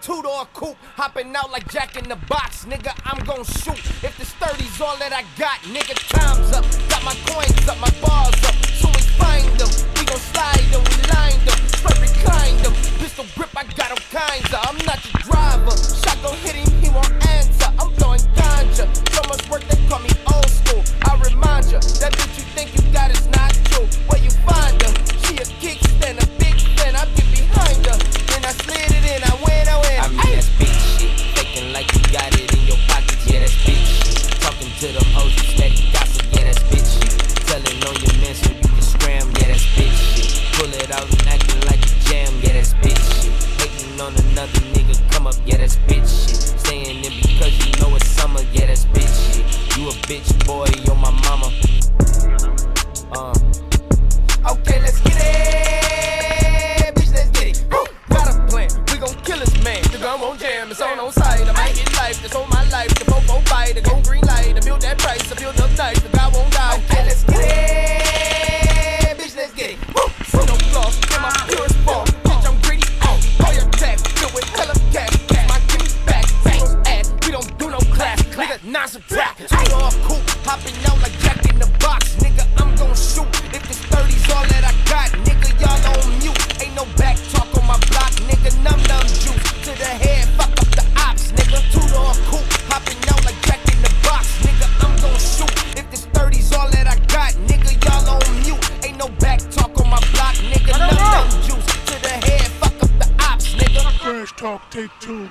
two-door coupe, hopping out like Jack in the Box, nigga, I'm gon' shoot. If this 30's all that I got, nigga, time's up. Got my coins up, my bars up, so we find them. We gon' slide them, we lined them, straight reclined them. Pistol grip, I got all kinds of. I'm not your driver. Shot gon' hit him, he won't answer. I'm blowing ganja. So much work, they call me old school. I remind ya, that bitch you think you got is not true. Where you find her? She a kickstand, a big fan. I get behind her, then I slid it in. I win. I mean that's big shit. Faking like you got it in your pocket, yeah, that's big shit. Talking to them hoes, you steady gossip, yeah, that's big shit. Telling on your man so you can scram, yeah, that's big shit. Pull it out and acting like a jam, yeah, that's big shit. Hating on another nigga, come up, yeah, that's big shit. Staying in because you know it's summer, yeah, that's big shit. You a bitch boy, you're my mama. Okay, let's get it, bitch, let's get it. Woo. Got a plan, we gon' kill this man. The gun won't jam, it's on sight. I might get life, that's on my life. The popo bite, the go green light. I build that price, I build up nice. The guy won't die. Okay, let's get it, bitch, let's get it. Woo. See no flaws in my purest form. Bitch, I'm greedy, all your tax, filled with hella cash. My give me back, singles ass. We don't do no class, nigga, non-subtract. Two-door coupe, hopping out like Jack in the Box, nigga, I'm gon' shoot. If this 30's all that I got, nigga, y'all on mute. Ain't no back talk on my block, nigga, num juice. To the head, fuck up the ops, nigga. Two-door coupe, hopping out like Jack in the Box, nigga, I'm gon' shoot. If this 30's all that I got, nigga, y'all on mute. Ain't no back talk on my block, nigga, num juice. To the head, fuck up the ops, nigga. Crash Talk, take 2.